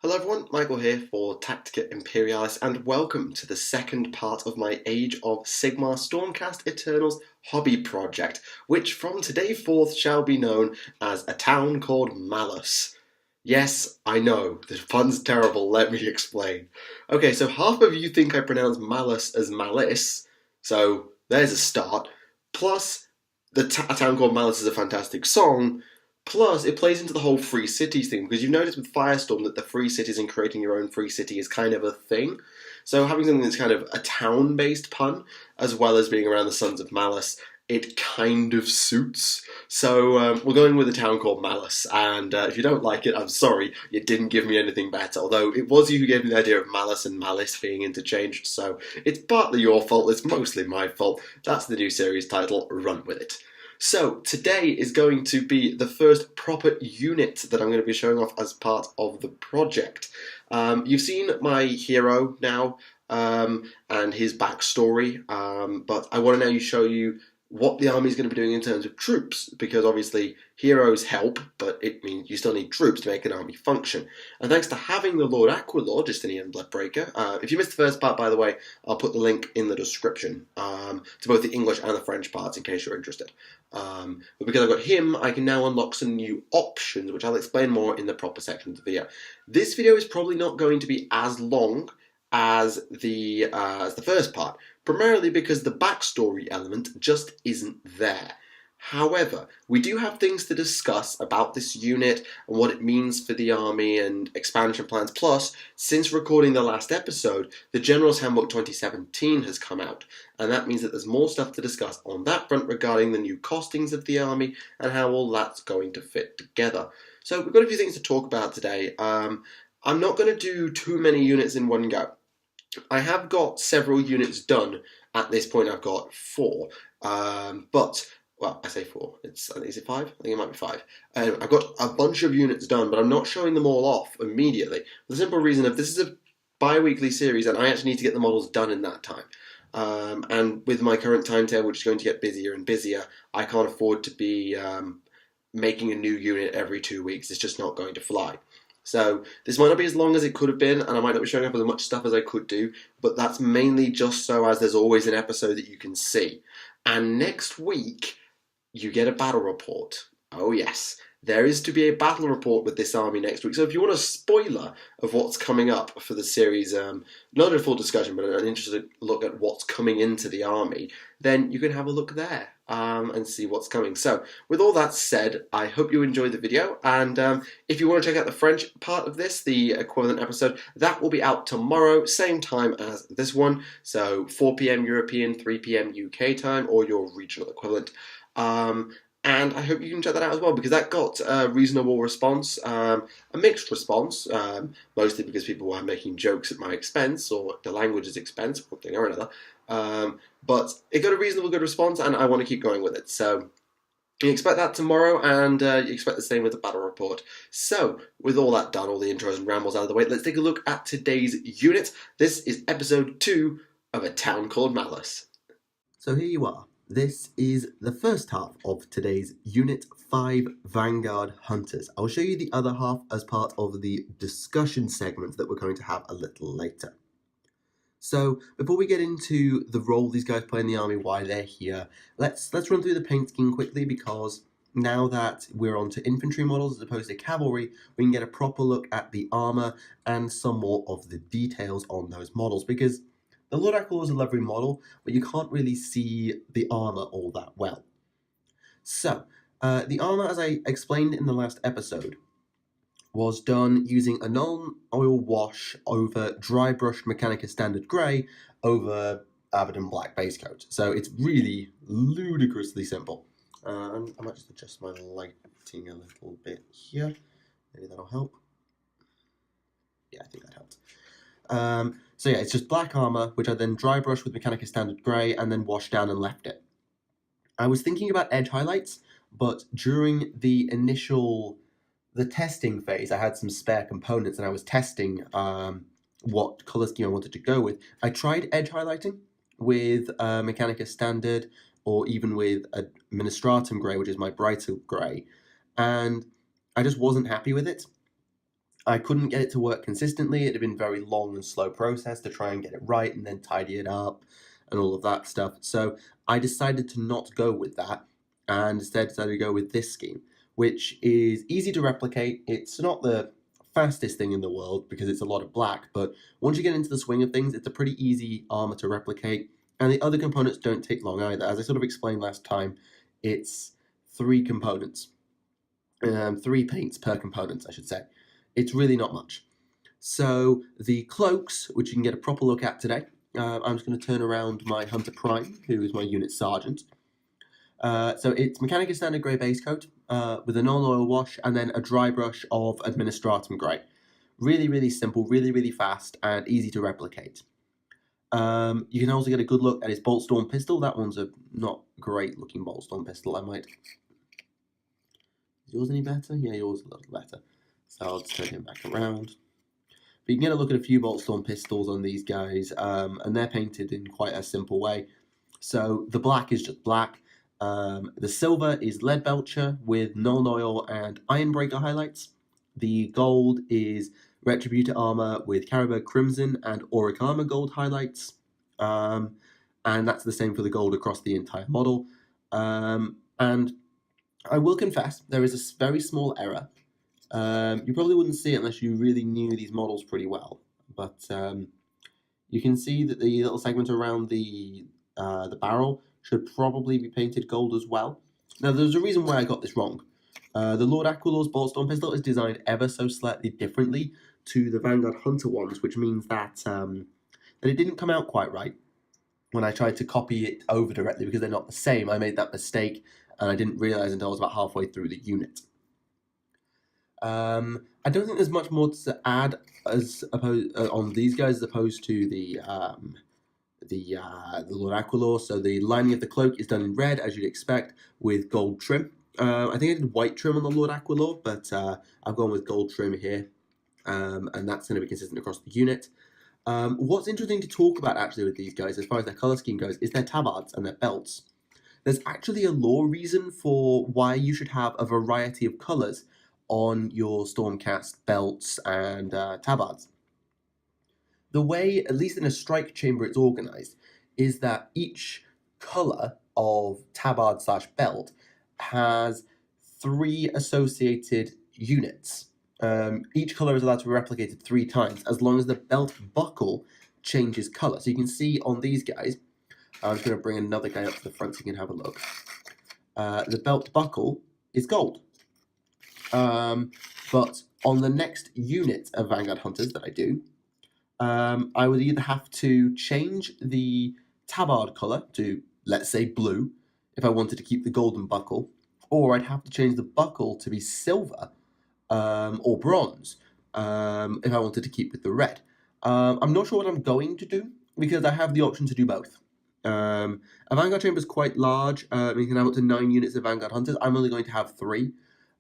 Hello everyone, Michael here for Tactica Imperialis, and welcome to the second part of my Age of Sigmar Stormcast Eternals hobby project, which from today forth shall be known as a town called Mallus. Yes, I know, the pun's terrible, let me explain. Okay, so half of you think I pronounce Mallus as Malice, so there's a start. Plus, a town called Mallus is a fantastic song. Plus, it plays into the whole free cities thing, because you've noticed with Firestorm that the free cities and creating your own free city is kind of a thing. So having something that's kind of a town-based pun, as well as being around the Sons of Mallus, it kind of suits. So we're going with a town called Mallus, and if you don't like it, I'm sorry, you didn't give me anything better. Although it was you who gave me the idea of Malice and Malice being interchanged, so it's partly your fault, it's mostly my fault. That's the new series title, run with it. So, today is going to be the first proper unit that I'm going to be showing off as part of the project. You've seen my hero now and his backstory, but I want to now show you what the army is going to be doing in terms of troops, because obviously heroes help, but it means you still need troops to make an army function. And thanks to having the Lord Aquilor, Justinian Bloodbreaker, if you missed the first part, by the way, I'll put the link in the description to both the English and the French parts in case you're interested. But because I've got him, I can now unlock some new options, which I'll explain more in the proper section of the video. This video is probably not going to be as long as the first part, primarily because the backstory element just isn't there. However, we do have things to discuss about this unit and what it means for the army and expansion plans. Plus, since recording the last episode, the General's Handbook 2017 has come out, and that means that there's more stuff to discuss on that front regarding the new costings of the army and how all that's going to fit together. So we've got a few things to talk about today. I'm not going to do too many units in one go. I have got several units done at this point. I've got 4, but, well, I say 4, is it 5? I think it might be 5. I've got a bunch of units done, but I'm not showing them all off immediately. For the simple reason of this is a bi-weekly series, and I actually need to get the models done in that time. And with my current timetable, which is going to get busier and busier, I can't afford to be making a new unit every 2 weeks. It's just not going to fly. So this might not be as long as it could have been, and I might not be showing up as much stuff as I could do, but that's mainly just so as there's always an episode that you can see. And next week, you get a battle report. Oh yes, there is to be a battle report with this army next week. So if you want a spoiler of what's coming up for the series, not a full discussion, but an interesting look at what's coming into the army, then you can have a look there and see what's coming. So with all that said, I hope you enjoyed the video, and if you want to check out the French part of this, the equivalent episode, that will be out tomorrow, same time as this one, so 4 PM European, 3 PM UK time, or your regional equivalent. And I hope you can check that out as well, because that got a reasonable response, a mixed response, mostly because people were making jokes at my expense, or the language's expense, one thing or another. But it got a reasonable good response, and I want to keep going with it. So you expect that tomorrow, and you expect the same with the battle report. So, with all that done, all the intros and rambles out of the way, let's take a look at today's unit. This is episode 2 of A Town Called Mallus. So here you are. This is the first half of today's Unit 5 Vanguard-Hunters. I'll show you the other half as part of the discussion segment that we're going to have a little later. So, before we get into the role these guys play in the army, why they're here, let's run through the paint scheme quickly, because now that we're onto infantry models as opposed to cavalry, we can get a proper look at the armor and some more of the details on those models, because the Lord Aquilor is a lovely model, but you can't really see the armor all that well. So, the armor, as I explained in the last episode, was done using a non-oil wash over dry brushed Mechanica Standard Grey over Abaddon Black base coat. So it's really ludicrously simple. I might just adjust my lighting a little bit here. Maybe that'll help. Yeah, I think that helped. So yeah, it's just black armor, which I then dry brushed with Mechanica Standard Grey and then washed down and left it. I was thinking about edge highlights, but during the testing phase, I had some spare components and I was testing what color scheme I wanted to go with. I tried edge highlighting with Mechanica Standard, or even with a Ministratum Grey, which is my brighter grey, and I just wasn't happy with it. I couldn't get it to work consistently. It had been a very long and slow process to try and get it right and then tidy it up and all of that stuff. So I decided to not go with that and instead decided to go with this scheme, which is easy to replicate. It's not the fastest thing in the world because it's a lot of black, but once you get into the swing of things, it's a pretty easy armor to replicate, and the other components don't take long either. As I sort of explained last time, it's 3 components, 3 paints per component, I should say. It's really not much. So the cloaks, which you can get a proper look at today, I'm just going to turn around my Hunter Prime, who is my unit sergeant. So it's Mechanica Standard Grey base coat with a non-oil wash and then a dry brush of Administratum Grey. Really, really simple, really, really fast, and easy to replicate. You can also get a good look at his Bolt Storm pistol. That one's a not great looking Bolt Storm pistol. Is yours any better? Yeah, yours a little better. So I'll just turn him back around. But you can get a look at a few Bolt Storm pistols on these guys, and they're painted in quite a simple way. So the black is just black. The silver is Lead Belcher with non-oil and Ironbreaker highlights. The gold is Retributor Armor with Caribou Crimson and Auric Armor gold highlights. And that's the same for the gold across the entire model. And I will confess, there is a very small error. You probably wouldn't see it unless you really knew these models pretty well. But you can see that the little segment around the barrel should probably be painted gold as well. Now, there's a reason why I got this wrong. The Lord Aquilor's Bolt Storm pistol is designed ever so slightly differently to the Vanguard-Hunter ones, which means that it didn't come out quite right when I tried to copy it over directly because they're not the same. I made that mistake, and I didn't realize until I was about halfway through the unit. I don't think there's much more to add on these guys as opposed to the Lord Aquilor. So the lining of the cloak is done in red, as you'd expect, with gold trim. I think I did white trim on the Lord Aquilor, but I've gone with gold trim here, and that's going to be consistent across the unit. What's interesting to talk about actually with these guys, as far as their color scheme goes, is their tabards and their belts. There's actually a lore reason for why you should have a variety of colors on your Stormcast belts and tabards. The way, at least in a strike chamber, it's organized is that each color of tabard / belt has 3 associated units. Each color is allowed to be replicated 3 times as long as the belt buckle changes color. So you can see on these guys, I'm just going to bring another guy up to the front so you can have a look. The belt buckle is gold. But on the next unit of Vanguard-Hunters that I do, I would either have to change the tabard color to, let's say, blue, if I wanted to keep the golden buckle, or I'd have to change the buckle to be silver or bronze if I wanted to keep with the red. I'm not sure what I'm going to do because I have the option to do both. A Vanguard chamber is quite large. You can have up to 9 units of Vanguard-Hunters. I'm only going to have 3,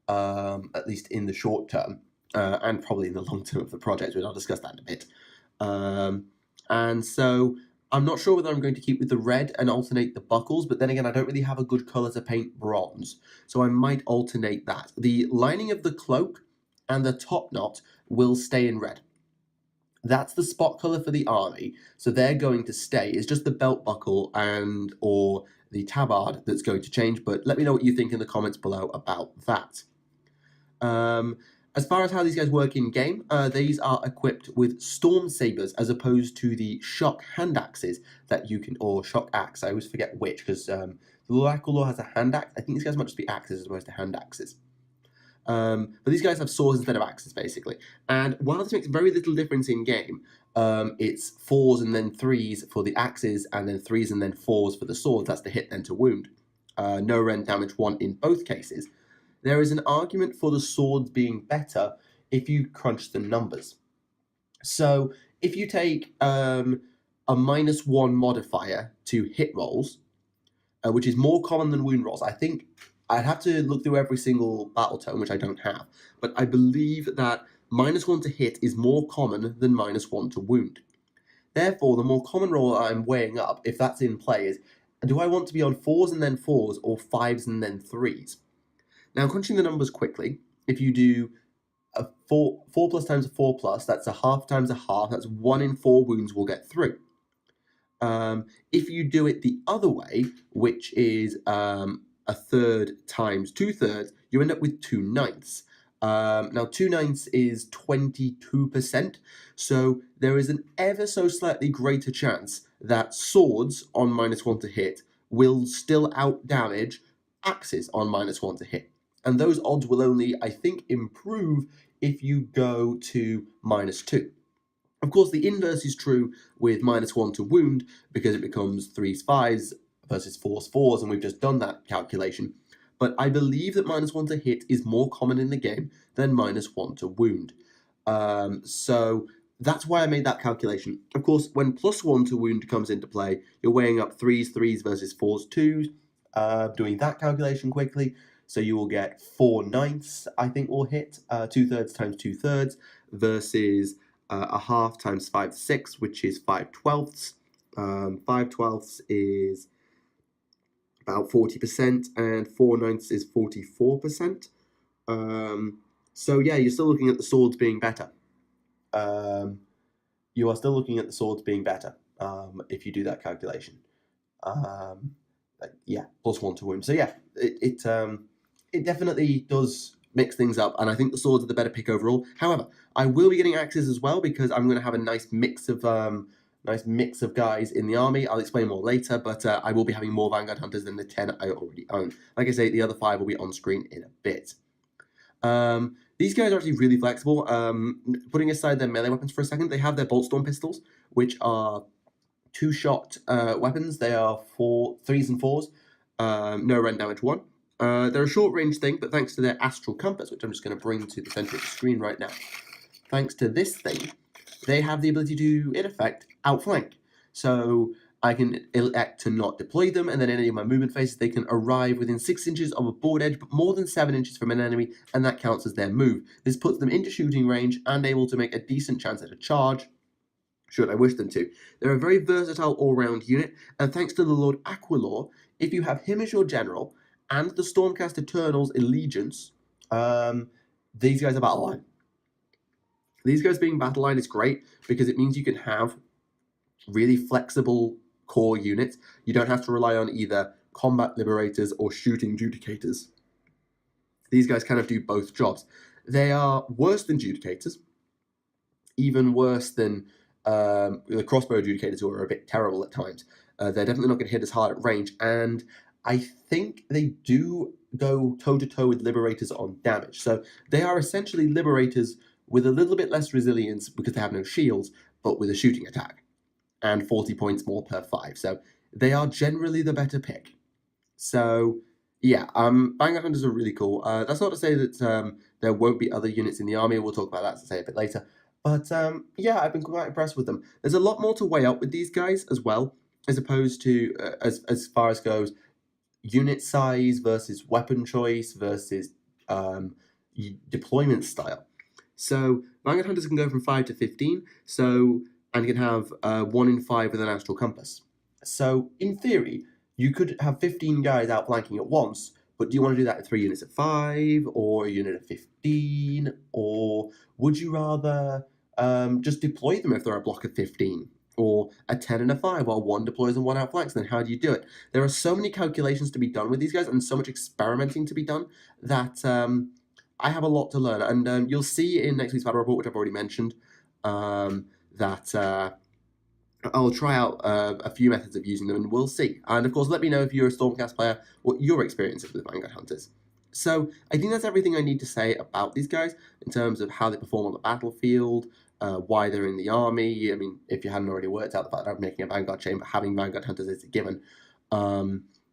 at least in the short term, and probably in the long term of the project, which I'll discuss that in a bit. And so I'm not sure whether I'm going to keep with the red and alternate the buckles, but then again, I don't really have a good color to paint bronze, so I might alternate that. The lining of the cloak and the top knot will stay in red. That's the spot color for the army, so they're going to stay. It's just the belt buckle and or the tabard that's going to change, but let me know what you think in the comments below about that. As far as how these guys work in game, these are equipped with storm sabers as opposed to the shock hand axes that you can, or shock axe. I always forget which because the Lord Aquilor has a hand axe. I think these guys might just be axes as opposed to hand axes. But these guys have swords instead of axes, basically. And while this makes very little difference in game, it's 4s and then 3s for the axes, and then 3s and then 4s for the swords. That's to hit, then to wound. No rend damage 1 in both cases. There is an argument for the swords being better if you crunch the numbers. So if you take a -1 modifier to hit rolls, which is more common than wound rolls, I think I'd have to look through every single battle tome, which I don't have, but I believe that -1 to hit is more common than -1 to wound. Therefore, the more common roll I'm weighing up, if that's in play, is do I want to be on 4s and then 4s or 5s and then 3s? Now, crunching the numbers quickly, if you do a 4 plus times a 4 plus, that's a half times a half, that's 1 in 4 wounds will get through. If you do it the other way, which is a third times 2/3, you end up with 2/9. Now 2/9 is 22%, so there is an ever so slightly greater chance that swords on -1 to hit will still out damage axes on -1 to hit. And those odds will only, I think, improve if you go to -2. Of course, the inverse is true with -1 to wound, because it becomes 3s 5s versus 4s 4s, and we've just done that calculation. But I believe that -1 to hit is more common in the game than -1 to wound. So that's why I made that calculation. Of course, when +1 to wound comes into play, you're weighing up 3s 3s versus 4s 2s. Doing that calculation quickly, so you will get 4/9, I think, will hit, 2/3 times 2/3 versus a half times 5/6, which is 5/12. 5/12 is about 40%, and 4/9 is 44%. So yeah, you're still looking at the swords being better. You are still looking at the swords being better if you do that calculation. Yeah, +1 to wound. So yeah, it definitely does mix things up, and I think the swords are the better pick overall. However, I will be getting axes as well, because I'm going to have a nice mix of guys in the army. I'll explain more later, but I will be having more Vanguard-Hunters than the 10 I already own. Like I say, the other 5 will be on screen in a bit. These guys are actually really flexible. Putting aside their melee weapons for a second, they have their bolt storm pistols, which are 2-shot weapons. They are 3s and 4s, no rend damage 1. They're a short range thing, but thanks to their astral compass, which I'm just going to bring to the center of the screen right now, thanks to this thing, they have the ability to, in effect, outflank. So I can elect to not deploy them, and then in any of my movement phases, they can arrive within 6 inches of a board edge, but more than 7 inches from an enemy, and that counts as their move. This puts them into shooting range and able to make a decent chance at a charge, should I wish them to. They're a very versatile all-round unit, and thanks to the Lord Aquilor, if you have him as your general, and the Stormcast Eternals Allegiance, these guys are battle line. These guys being battle line is great, because it means you can have really flexible core units. You don't have to rely on either combat liberators or shooting judicators. These guys kind of do both jobs. They are worse than judicators, even worse than the crossbow adjudicators, who are a bit terrible at times. They're definitely not going to hit as hard at range, and I think they do go toe-to-toe with liberators on damage. So they are essentially liberators with a little bit less resilience, because they have no shields, but with a shooting attack, and 40 points more per 5. So they are generally the better pick. So yeah, Vanguard-Hunters are really cool. That's not to say that there won't be other units in the army. We'll talk about that, to say, a bit later. But yeah, I've been quite impressed with them. There's a lot more to weigh up with these guys as well, as opposed to, as far as goes, unit size versus weapon choice versus deployment style. So Vanguard-Hunters can go from 5 to 15, and can have 1 in 5 with an astral compass. So in theory, you could have 15 guys outflanking at once, but do you want to do that at 3 units at 5, or a unit at 15, or would you rather just deploy them if they're a block of 15, or a 10 and a 5, while 1 deploys and 1 outflanks? Then how do you do it? There are so many calculations to be done with these guys, and so much experimenting to be done, that I have a lot to learn. And you'll see in next week's battle report, which I've already mentioned, that I'll try out a few methods of using them, and we'll see. And of course, let me know, if you're a Stormcast player, what your experience is with Vanguard-Hunters. So I think that's everything I need to say about these guys in terms of how they perform on the battlefield, why they're in the army. I mean, if you hadn't already worked out the fact that I'm making a Vanguard chain, but having Vanguard-Hunters is a given.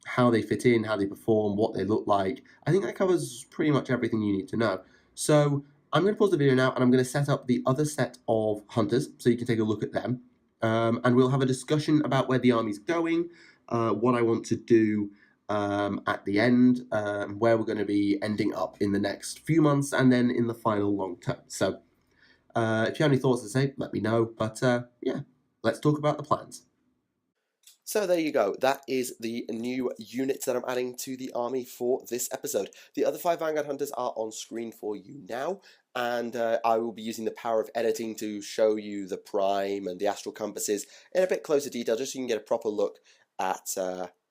How they fit in, how they perform, what they look like. I think that covers pretty much everything you need to know. So I'm going to pause the video now, and I'm going to set up the other set of hunters, so you can take a look at them. And we'll have a discussion about where the army's going, what I want to do at the end, where we're going to be ending up in the next few months, and then in the final long term. So if you have any thoughts to say, let me know. But yeah, let's talk about the plans. So there you go. That is the new units that I'm adding to the army for this episode. The other 5 Vanguard-Hunters are on screen for you now. and I will be using the power of editing to show you the prime and the astral compasses in a bit closer detail, just so you can get a proper look at,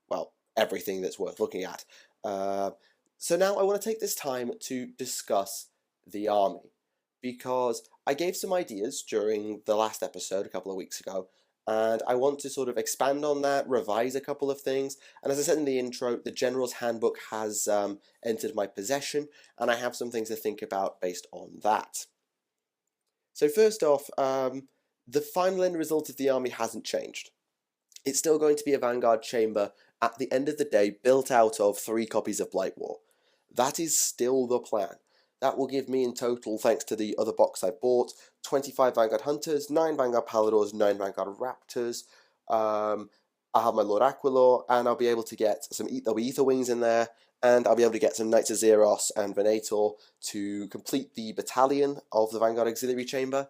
well, everything that's worth looking at. So now I want to take this time to discuss the army, because I gave some ideas during the last episode a couple of weeks ago, and I want to sort of expand on that, revise a couple of things, and as I said in the intro, the General's Handbook has entered my possession, and I have some things to think about based on that. So first off, the final end result of the army hasn't changed. It's still going to be a Vanguard chamber at the end of the day, built out of 3 copies of Blight War. That is still the plan. That will give me in total, thanks to the other box I bought, 25 Vanguard-Hunters, 9 Vanguard Paladors, 9 Vanguard Raptors. I'll have my Lord Aquilor, and I'll be able to get there'll be Ether Wings in there, and I'll be able to get some Knights of Xeros and Venator to complete the battalion of the Vanguard Auxiliary Chamber,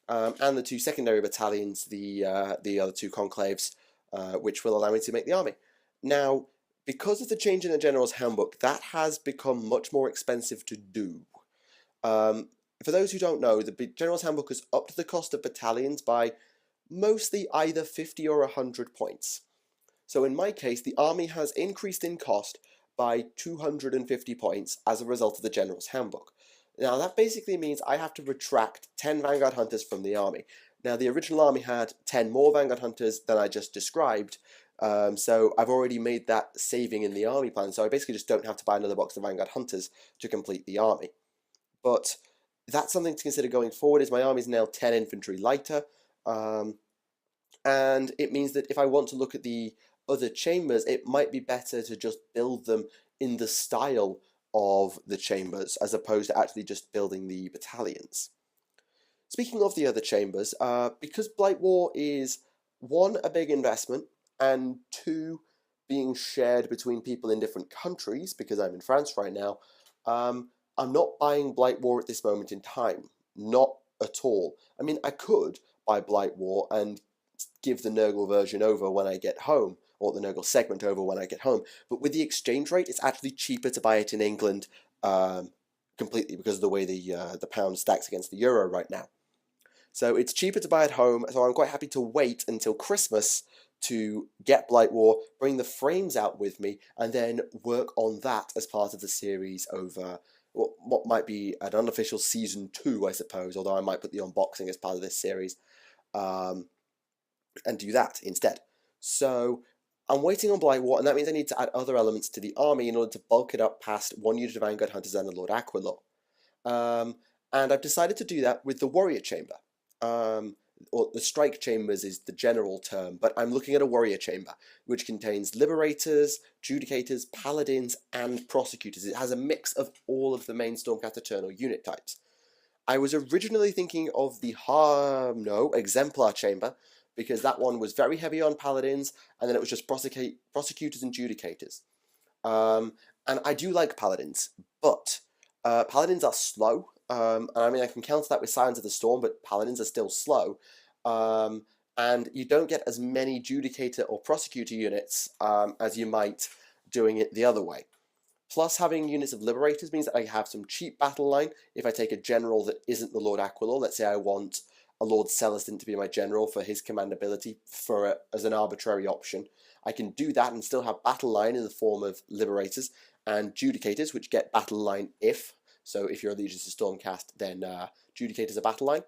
and the 2 secondary battalions, the other 2 conclaves, which will allow me to make the army. Now, because of the change in the General's Handbook, that has become much more expensive to do. For those who don't know, the General's Handbook has upped the cost of battalions by mostly either 50 or 100 points. So in my case, the army has increased in cost by 250 points as a result of the General's Handbook. Now that basically means I have to retract 10 Vanguard Hunters from the army. Now the original army had 10 more Vanguard Hunters than I just described, so I've already made that saving in the army plan, so I basically just don't have to buy another box of Vanguard Hunters to complete the army. But that's something to consider going forward, is my army is now 10 infantry lighter, and it means that if I want to look at the other chambers, it might be better to just build them in the style of the chambers, as opposed to actually just building the battalions. Speaking of the other chambers, because Blight War is, 1, a big investment, and 2, being shared between people in different countries, because I'm in France right now, I'm not buying Blight War at this moment in time. Not at all. I mean, I could buy Blight War and give the Nurgle version over when I get home, or the Nurgle segment over when I get home, but with the exchange rate, it's actually cheaper to buy it in England completely, because of the way the pound stacks against the euro right now. So it's cheaper to buy at home, so I'm quite happy to wait until Christmas to get Blight War, bring the frames out with me, and then work on that as part of the series over what might be an unofficial Season 2, I suppose, although I might put the unboxing as part of this series, and do that instead. So I'm waiting on Blight War, and that means I need to add other elements to the army in order to bulk it up past 1 unit of Vanguard Hunters and the Lord Aquilor. And I've decided to do that with the Warrior Chamber. Or the Strike Chambers is the general term, but I'm looking at a Warrior Chamber, which contains Liberators, Judicators, Paladins, and Prosecutors. It has a mix of all of the main Stormcast Eternal unit types. I was originally thinking of the Exemplar Chamber, because that one was very heavy on Paladins, and then it was just Prosecutors and Judicators. And I do like Paladins, but Paladins are slow. And I mean, I can counter that with Silence of the Storm, but Paladins are still slow. And you don't get as many Judicator or Prosecutor units as you might doing it the other way. Plus, having units of Liberators means that I have some cheap battle line if I take a general that isn't the Lord Aquilor. Let's say I want a Lord Celestin to be my general for his command ability as an arbitrary option. I can do that and still have battle line in the form of Liberators and Judicators, which get battle line if. So if your allegiance is Stormcast, then Judicators are battle line.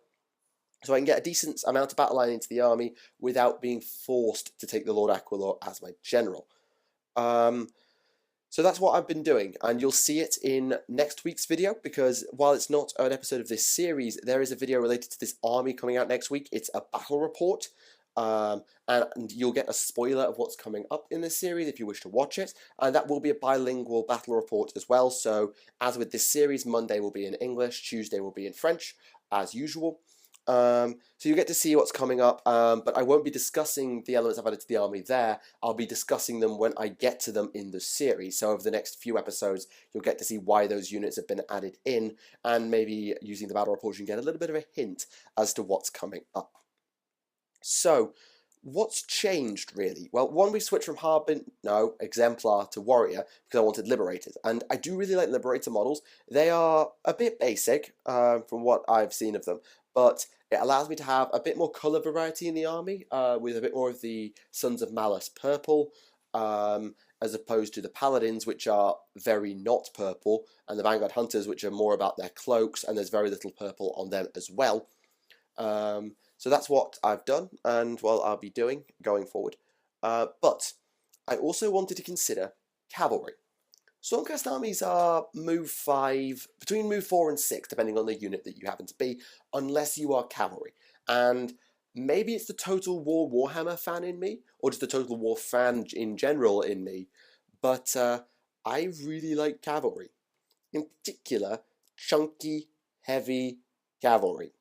So I can get a decent amount of battle line into the army without being forced to take the Lord Aquilor as my general. So that's what I've been doing, and you'll see it in next week's video, because while it's not an episode of this series, there is a video related to this army coming out next week. It's a battle report, and you'll get a spoiler of what's coming up in this series if you wish to watch it, and that will be a bilingual battle report as well. So as with this series, Monday will be in English, Tuesday will be in French, as usual. So you get to see what's coming up, but I won't be discussing the elements I've added to the army there. I'll be discussing them when I get to them in the series. So over the next few episodes, you'll get to see why those units have been added in, and maybe using the battle report, you can get a little bit of a hint as to what's coming up. So, what's changed, really? Well, one, we switched from Exemplar to Warrior, because I wanted Liberators. And I do really like Liberator models. They are a bit basic, from what I've seen of them, but it allows me to have a bit more colour variety in the army, with a bit more of the Sons of Mallus purple, as opposed to the Paladins, which are very not purple, and the Vanguard-Hunters, which are more about their cloaks, and there's very little purple on them as well. So that's what I've done, and well, I'll be doing going forward. But I also wanted to consider cavalry. Stormcast armies are between move 4 and 6, depending on the unit that you happen to be, unless you are cavalry. And maybe it's the Total War Warhammer fan in me, or just the Total War fan in general in me, but I really like cavalry. In particular, chunky, heavy cavalry.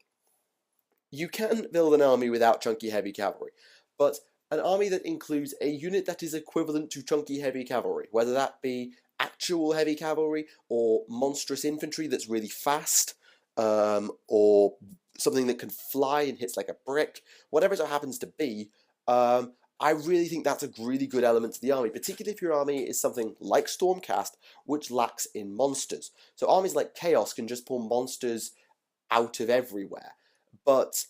You can build an army without chunky, heavy cavalry, but an army that includes a unit that is equivalent to chunky, heavy cavalry, whether that be actual heavy cavalry or monstrous infantry that's really fast, or something that can fly and hits like a brick, whatever it happens to be, I really think that's a really good element to the army, particularly if your army is something like Stormcast, which lacks in monsters. So armies like Chaos can just pull monsters out of everywhere. But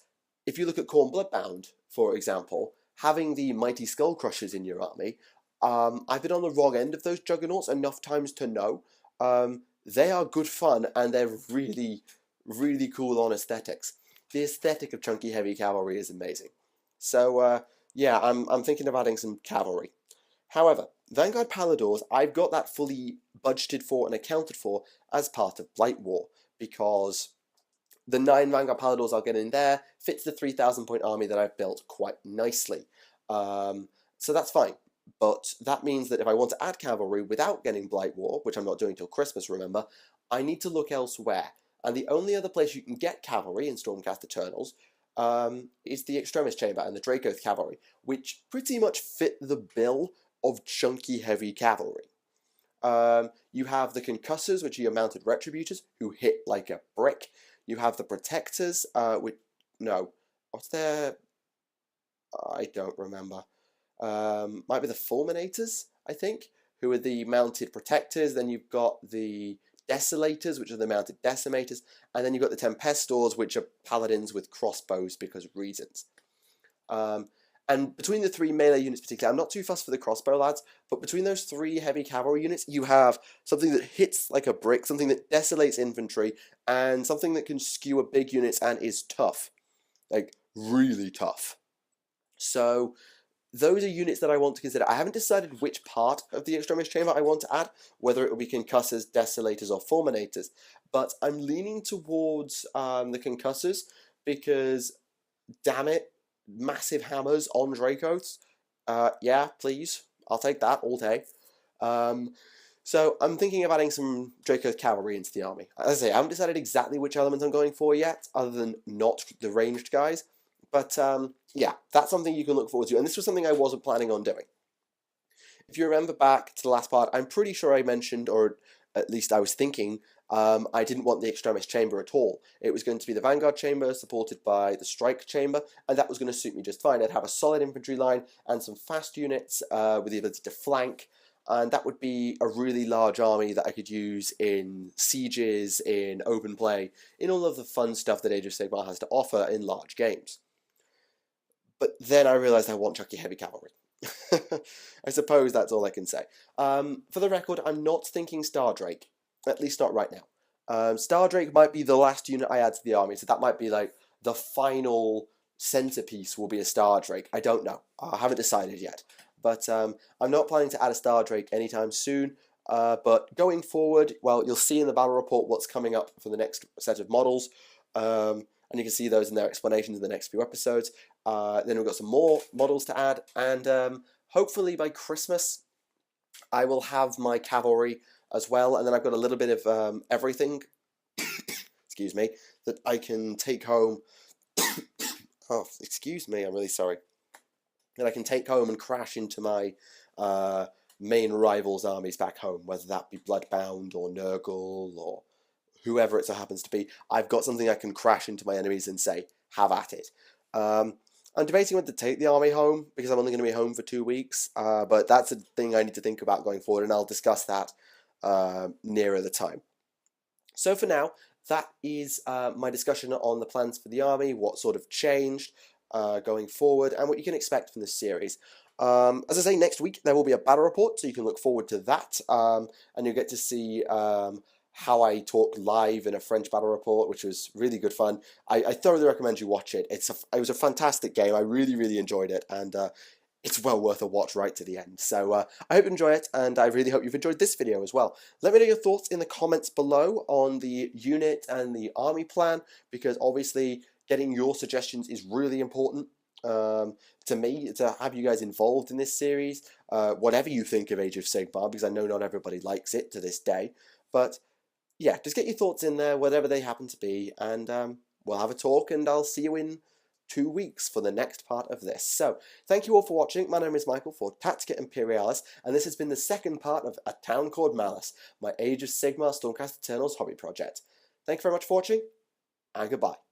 if you look at Khorne Bloodbound, for example, having the Mighty Skull Crushers in your army, I've been on the wrong end of those juggernauts enough times to know. They are good fun, and they're really, really cool on aesthetics. The aesthetic of chunky heavy cavalry is amazing. So yeah, I'm thinking of adding some cavalry. However, Vanguard Paladors, I've got that fully budgeted for and accounted for as part of Blight War, because the 9 Vanguard Paladors I'll get in there fits the 3,000 point army that I've built quite nicely. So that's fine. But that means that if I want to add cavalry without getting Blight War, which I'm not doing till Christmas, remember, I need to look elsewhere. And the only other place you can get cavalry in Stormcast Eternals is the Extremis Chamber and the Dracoth Cavalry, which pretty much fit the bill of chunky heavy cavalry. You have the Concussors, which are your mounted retributors, who hit like a brick. You have the Protectors, what's their... I don't remember. Might be the Fulminators, I think, who are the mounted Protectors. Then you've got the Desolators, which are the mounted Decimators. And then you've got the Tempestors, which are Paladins with crossbows because of reasons. And between the 3 melee units particularly, I'm not too fussed for the crossbow lads, but between those 3 heavy cavalry units, you have something that hits like a brick, something that desolates infantry, and something that can skewer big units and is tough. Like, really tough. So, those are units that I want to consider. I haven't decided which part of the Extremis Chamber I want to add, whether it will be Concussors, Desolators, or Fulminators, but I'm leaning towards the Concussors, because, damn it, massive hammers on Dracoths. Yeah, please. I'll take that all day. So I'm thinking of adding some Dracoth cavalry into the army. As I say, I haven't decided exactly which element I'm going for yet, other than not the ranged guys. But yeah, that's something you can look forward to. And this was something I wasn't planning on doing. If you remember back to the last part, I'm pretty sure I mentioned, or at least I was thinking, I didn't want the Extremis Chamber at all. It was going to be the Vanguard Chamber, supported by the Strike Chamber, and that was going to suit me just fine. I'd have a solid infantry line and some fast units with the ability to flank, and that would be a really large army that I could use in sieges, in open play, in all of the fun stuff that Age of Sigmar has to offer in large games. But then I realised I want chunky heavy cavalry. I suppose that's all I can say. For the record, I'm not thinking Stardrake. At least not right now. Stardrake might be the last unit I add to the army, so that might be like the final centerpiece will be a Stardrake. I don't know. I haven't decided yet. But I'm not planning to add a Stardrake anytime soon. But going forward, well, you'll see in the battle report what's coming up for the next set of models. And you can see those in their explanations in the next few episodes. Then we've got some more models to add. And hopefully by Christmas, I will have my cavalry as well, and then I've got a little bit of everything, excuse me, that I can take home. Oh, excuse me, I'm really sorry. That I can take home and crash into my main rivals' armies back home, whether that be Bloodbound or Nurgle or whoever it so happens to be. I've got something I can crash into my enemies and say, have at it. I'm debating whether to take the army home because I'm only going to be home for 2 weeks, but that's a thing I need to think about going forward, and I'll discuss that nearer the time. So for now, that is my discussion on the plans for the army, what sort of changed going forward, and what you can expect from this series. As I say, next week there will be a battle report, so you can look forward to that, and you'll get to see how I talk live in a French battle report, which was really good fun. I thoroughly recommend you watch it. It was a fantastic game. I really, really enjoyed it, and it's well worth a watch right to the end. So I hope you enjoy it, and I really hope you've enjoyed this video as well. Let me know your thoughts in the comments below on the unit and the army plan, because obviously getting your suggestions is really important to me, to have you guys involved in this series, whatever you think of Age of Sigmar, because I know not everybody likes it to this day. But yeah, just get your thoughts in there, whatever they happen to be, and we'll have a talk, and I'll see you in 2 weeks for the next part of this. So, thank you all for watching. My name is Michael for Tactica Imperialis, and this has been the second part of A Town Called Mallus, my Age of Sigmar Stormcast Eternals hobby project. Thank you very much for watching, and goodbye.